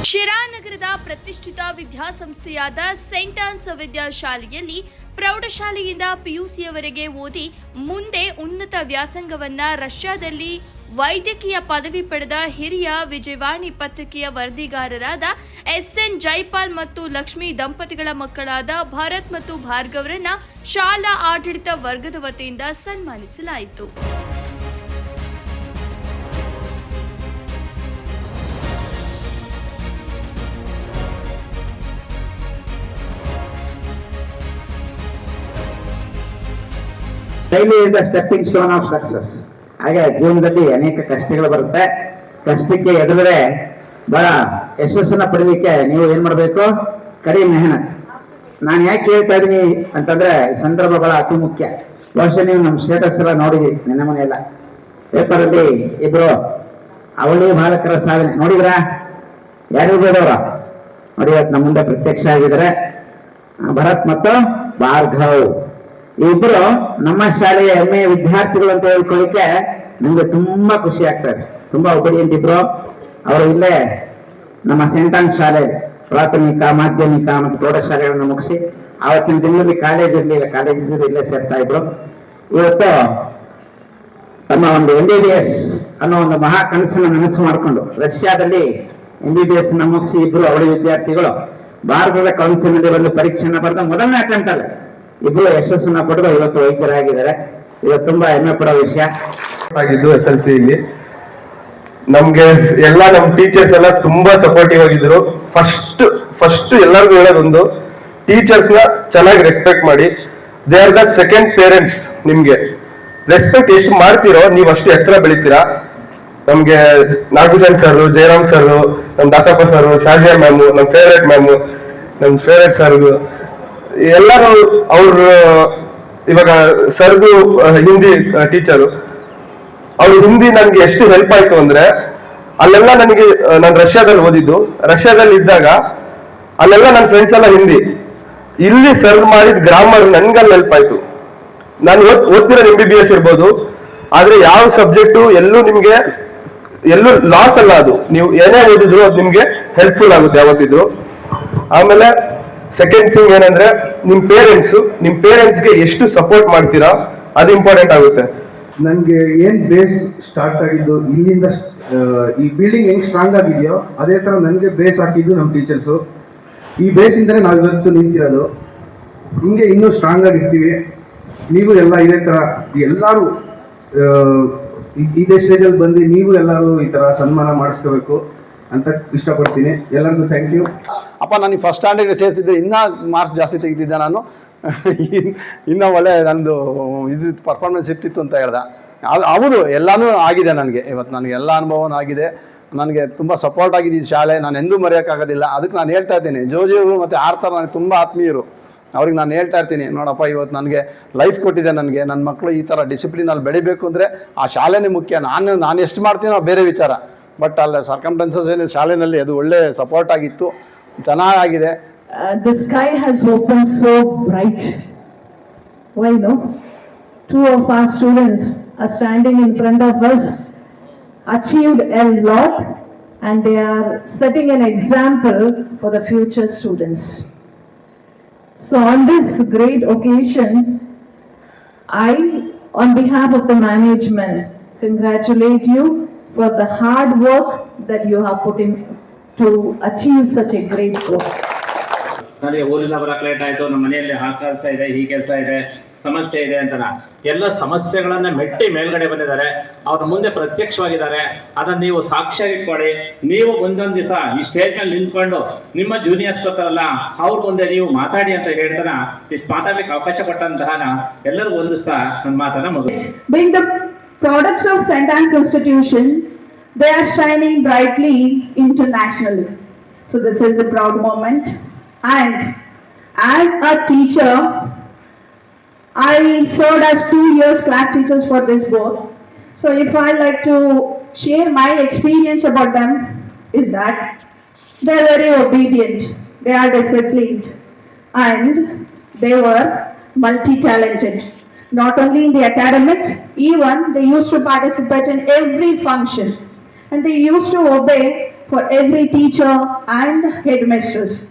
ಶಿರಾನಗರದ ಪ್ರತಿಷ್ಠಿತ ವಿದ್ಯಾಸಂಸ್ಥೆಯಾದ scent ons ವಿದ್ಯಾಶಾಲೆಯಲ್ಲಿ ಪ್ರೌಢಶಾಲೆಯಿಂದ ಪಿಯುಸಿಯವರೆಗೆ ಓದಿ ಮುಂದೆ ಉನ್ನತ ವ್ಯಾಸಂಗವನ್ನ ರಷ್ಯಾದಲ್ಲಿ ವೈದ್ಯಕೀಯ ಪದವಿ ಪಡೆದ ಹಿರಿಯ ವಿಜಯವಾಣಿ ಪತ್ರಿಕೆಯ ವರದಿಗಾರರಾದ ಎಸ್ಎನ್ ಜೈಪಾಲ್ ಮತ್ತು ಲಕ್ಷ್ಮಿ ದಂಪತಿಗಳ ಮಕ್ಕಳಾದ ಭರತ್ ಮತ್ತು ಭಾರ್ಗವರನ್ನ ಶಾಲಾ ಆಡಳಿತ ವರ್ಗದ ವತಿಯಿಂದ ಸನ್ಮಾನಿಸಲಾಯಿತು. Failure is the stepping stone of success. ಹಾಗೆ ಜೀವನದಲ್ಲಿ ಅನೇಕ ಕಷ್ಟಗಳು ಬರುತ್ತೆ. ಕಷ್ಟಕ್ಕೆ ಎದುರೇ ಬಹಳ ಯಶಸ್ಸನ್ನ ಪಡೆಯಲಿಕ್ಕೆ ನೀವು ಏನ್ ಮಾಡಬೇಕು? ಕಡಿ ಮೆಹನತ್. ನಾನು ಯಾಕೆ ಹೇಳ್ತಾ ಇದೀನಿ ಅಂತಂದ್ರೆ ಸಂದರ್ಭ ಬಹಳ ಅತಿ ಮುಖ್ಯ. ಬಹುಶಃ ನೀವು ನಮ್ಮ ಸ್ಟೇಟಸ್ ಎಲ್ಲ ನೋಡಿದ್ರಿ, ನಿನ್ನೆ ಮನೆ ಎಲ್ಲ ಪೇಪರ್ ಅಲ್ಲಿ ಇಬ್ರು ಅವಳಿ ಬಾಲಕರ ಸಾಧನೆ ನೋಡಿದ್ರ? ಯಾರು ಬೇಡವ್ರ ನೋಡಿ, ಇವತ್ತು ನಮ್ಮ ಮುಂದೆ ಪ್ರತ್ಯಕ್ಷ ಆಗಿದ್ದಾರೆ ಭರತ್ ಮತ್ತು ಭಾರ್ಗವ್. ಇಬ್ರು ನಮ್ಮ ಶಾಲೆಯ ಹೆಮ್ಮೆಯ ವಿದ್ಯಾರ್ಥಿಗಳು ಅಂತ ಹೇಳ್ಕೊಳ್ಳಿಕ್ಕೆ ನಮ್ಗೆ ತುಂಬಾ ಖುಷಿ ಆಗ್ತದೆ. ತುಂಬಾ ಒಬಿಡಿಯಂಟ್ ಇದ್ರು. ಅವರು ಇಲ್ಲೇ ನಮ್ಮ ಸೆಂಟ್ ಆನ್ಸ್ ಶಾಲೆ ಪ್ರಾಥಮಿಕ, ಮಾಧ್ಯಮಿಕ ಮತ್ತು ಪ್ರೌಢಶಾಲೆಗಳನ್ನು ಮುಗಿಸಿ ಆವತ್ತಿನ ದಿನದಲ್ಲಿ ಕಾಲೇಜ್ ಇರ್ಲಿಲ್ಲ, ಕಾಲೇಜ್ ಇದ್ದರೆ ಇಲ್ಲೇ ಸೇರ್ತಾ ಇದ್ರು. ಇವತ್ತು ತಮ್ಮ ಒಂದು MBBS ಅನ್ನೋ ಒಂದು ಮಹಾ ಕನಸನ್ನು ನನಸು ಮಾಡಿಕೊಂಡು ರಷ್ಯಾದಲ್ಲಿ MBBS ಮುಗಿಸಿ ಇಬ್ರು ಅವಳಿ ವಿದ್ಯಾರ್ಥಿಗಳು ಭಾರತದ ಕೌನ್ಸಿಲ್ನಲ್ಲಿ ಒಂದು ಪರೀಕ್ಷೆಯನ್ನು ಬರೆದ ಮೊದಲನೇ ಅಟೆಂಪ್ಟ್ ಅಲ್ಲ ಇಬ್ರು ಯಶಸ್ಸನ್ನ ಪಡೆದು ಇವತ್ತು ವೈದ್ಯರಾಗಿದ್ದಾರೆ. ಇವತ್ತು ತುಂಬಾ ಹೆಮ್ಮೆ ಪಡೋ ವಿಷಯ ಆಗಿದ್ದು. SLC ಇಲ್ಲಿ ನಮ್ಗೆ ಎಲ್ಲ ನಮ್ ಟೀಚರ್ಸ್ ಎಲ್ಲ ತುಂಬಾ ಸಪೋರ್ಟಿವ್ ಆಗಿದ್ರು. ಫಸ್ಟ್ ಎಲ್ಲರಿಗೂ ಹೇಳೋದೊಂದು, ಟೀಚರ್ಸ್ ನ ಚೆನ್ನಾಗಿ ರೆಸ್ಪೆಕ್ಟ್ ಮಾಡಿ. They are the second parents. ನಿಮ್ಗೆ ರೆಸ್ಪೆಕ್ಟ್ ಎಷ್ಟು ಮಾಡ್ತೀರೋ ನೀವು ಅಷ್ಟು ಎತ್ತರ ಬೆಳಿತೀರಾ. ನಮ್ಗೆ ನಾಗಭೂಷಣ್ ಸರ್, ಜಯರಾಮ್ ಸರ್, ನಮ್ ದಾಸಪ್ಪ ಸರ್, ಶಾಜಿಯಾ ಮ್ಯಾಮು, ನಮ್ ಫೇವ್ರೇಟ್ ಮ್ಯಾಮು, ನಮ್ ಫೇವ್ರೇಟ್ ಸರ್ ಎಲ್ಲರೂ. ಅವ್ರು ಇವಾಗ ಸರ್ದು ಹಿಂದಿ ಟೀಚರು, ಅವ್ರ ಹಿಂದಿ ನನ್ಗೆ ಎಷ್ಟು ಹೆಲ್ಪ್ ಆಯ್ತು ಅಂದ್ರೆ, ಅಲ್ಲೆಲ್ಲ ನನಗೆ, ನಾನು ರಷ್ಯಾದಲ್ಲಿ ಓದಿದ್ದು, ರಷ್ಯಾದಲ್ಲಿ ಇದ್ದಾಗ ಅಲ್ಲೆಲ್ಲ ನನ್ನ ಫ್ರೆಂಡ್ಸ್ ಎಲ್ಲ ಹಿಂದಿ. ಇಲ್ಲಿ ಸರ್ವ್ ಮಾಡಿದ ಗ್ರಾಮರ್ ನನ್ಗಲ್ಲಿ ಹೆಲ್ಪ್ ಆಯ್ತು. ನಾನು ಓದ್ತಿರೋ MBBS ಇರ್ಬೋದು, ಆದ್ರೆ ಯಾವ ಸಬ್ಜೆಕ್ಟು ಎಲ್ಲೂ ಲಾಸ್ ಅಲ್ಲ. ಅದು ನೀವು ಏನೇ ಓದಿದ್ರು ಅದು ನಿಮ್ಗೆ ಹೆಲ್ಪ್ಫುಲ್ ಆಗುತ್ತೆ ಯಾವತ್ತಿದ್ರು. ಆಮೇಲೆ ಸೆಕೆಂಡ್ ಥಿಂಗ್ ಏನಂದ್ರೆ, ನಿಮ್ ಪೇರೆಂಟ್ಸ್ಗೆ ಎಷ್ಟು ಸಪೋರ್ಟ್ ಮಾಡ್ತೀರಾ ಅದು ಇಂಪಾರ್ಟೆಂಟ್ ಆಗುತ್ತೆ. ನನಗೆ ಏನು ಬೇಸ್ ಸ್ಟಾರ್ಟ್ ಆಗಿದ್ದು ಇಲ್ಲಿಂದ, ಈ ಬಿಲ್ಡಿಂಗ್ ಹೆಂಗ್ ಸ್ಟ್ರಾಂಗ್ ಆಗಿದೆಯೋ ಅದೇ ಥರ ನನಗೆ ಬೇಸ್ ಹಾಕಿದ್ದು ನಮ್ಮ ಟೀಚರ್ಸು. ಈ ಬೇಸಿಂದಲೇ ನಾವು ಇವತ್ತು ನಿಂತಿರೋದು. ಹಿಂಗೆ ಇನ್ನೂ ಸ್ಟ್ರಾಂಗ್ ಆಗಿರ್ತೀವಿ. ನೀವು ಎಲ್ಲ ಇದೇ ಥರ ಎಲ್ಲರೂ ಇದೇ ಸ್ಟೇಜಲ್ಲಿ ಬಂದು ನೀವು ಎಲ್ಲರೂ ಈ ಥರ ಸನ್ಮಾನ ಮಾಡಿಸ್ಕೋಬೇಕು ಅಂತ ಇಷ್ಟಪಡ್ತೀನಿ. ಎಲ್ಲರಿಗೂ ಥ್ಯಾಂಕ್ ಯು. ಅಪ್ಪ, ನನಗೆ ಫಸ್ಟ್ ಸ್ಟ್ಯಾಂಡರ್ಡ್ ಸೇರಿಸಿದ್ರೆ ಇನ್ನೂ ಮಾರ್ಕ್ಸ್ ಜಾಸ್ತಿ ತೆಗೆದಿದ್ದೆ ನಾನು. ಇನ್ನೂ ಒಳ್ಳೆ ನಂದು ಇದು ಪರ್ಫಾರ್ಮೆನ್ಸ್ ಇರ್ತಿತ್ತು ಅಂತ ಹೇಳ್ದೆ. ಹೌದು, ಎಲ್ಲನೂ ಆಗಿದೆ ನನಗೆ. ಇವತ್ತು ನನಗೆ ಎಲ್ಲ ಅನುಭವನೂ ಆಗಿದೆ. ನನಗೆ ತುಂಬ ಸಪೋರ್ಟ್ ಆಗಿದೆ ಈ ಶಾಲೆ. ನಾನು ಎಂದೂ ಮರೆಯೋಕ್ಕಾಗೋದಿಲ್ಲ. ಅದಕ್ಕೆ ನಾನು ಹೇಳ್ತಾ ಇದ್ದೀನಿ, ಜೋಜಿಯವರು ಮತ್ತು ಆರ್ಥರ್ ನನಗೆ ತುಂಬ ಆತ್ಮೀಯರು. ಅವ್ರಿಗೆ ನಾನು ಹೇಳ್ತಾ ಇರ್ತೀನಿ, ನೋಡಪ್ಪ ಇವತ್ತು ನನಗೆ ಲೈಫ್ ಕೊಟ್ಟಿದೆ. ನನ್ನ ಮಕ್ಕಳು ಈ ಥರ ಡಿಸಿಪ್ಲಿನಲ್ಲಿ ಬೆಳಿಬೇಕು ಅಂದರೆ ಆ ಶಾಲೆನೇ ಮುಖ್ಯ. ನಾನು ಎಷ್ಟು ಮಾಡ್ತೀನೋ ಬೇರೆ ವಿಚಾರ. ಬಟ್ ಅಲ್ಲ ಸರ್ಕಮ್ಸ್ಟೆನ್ಸಸ್ ಏನು ಶಾಲೆಯಲ್ಲಿ ಅದು ಒಳ್ಳೆ ಸಪೋರ್ಟ್ ಆಗಿತ್ತು, ಚೆನ್ನಾಗಿದೆ. The sky has opened so bright. Why no? Two of our students are standing in front of us, achieved a lot, and they are setting an example for the future students. So on this great occasion, I, on behalf of the management, congratulate you for the hard work that you have put in to achieve such a great goal. ನನಗೆ ಊರಿಂದ ಬರೋಕೆ late ಆಯಿತು, ನಮ್ಮ ಮನೆಯಲ್ಲಿ ಆ ಕೆಲಸ ಇದೆ, ಈ ಕೆಲಸ ಇದೆ, ಸಮಸ್ಯೆ ಇದೆ ಅಂತ ಎಲ್ಲ ಸಮಸ್ಯೆಗಳನ್ನ ಮೆಟ್ಟಿ ಮೇಲ್ಗಡೆ ಬಂದಿದ್ದಾರೆ. ಅವ್ರ ಮುಂದೆ ಪ್ರತ್ಯಕ್ಷವಾಗಿದ್ದಾರೆ. ಅದನ್ನು ನೀವು ಸಾಕ್ಷ್ಯ ಇಟ್ಕೊಳ್ಳಿ. ನೀವು ಒಂದೊಂದು ದಿವಸ ಈ ಸ್ಟೇಜ್ ಮೇಲೆ ನಿಂತ್ಕೊಂಡು ನಿಮ್ಮ ಜೂನಿಯರ್ಸ್ ಬರ್ತಾರಲ್ಲ ಅವ್ರ ಮುಂದೆ ನೀವು ಮಾತಾಡಿ ಅಂತ ಹೇಳ್ತಾರ. ಇಷ್ಟು ಮಾತಾಡ್ಲಿಕ್ಕೆ ಅವಕಾಶ ಕೊಟ್ಟಂತಹ ಎಲ್ಲರಿಗೂ ಹೊಂದಿಸ್ತಾ ನನ್ನ ಮಾತನ್ನ ಮುಗಿಸಿ. Being the products of St. Anne's institution, they are shining brightly internationally. So this is a proud moment. And as a teacher, I served as 2 years class teachers for this board. So if I like to share my experience about them, is that they are very obedient, they are disciplined, and they were multi-talented. Not only in the academics, even they used to participate in every function, and they used to obey for every teacher and headmistress.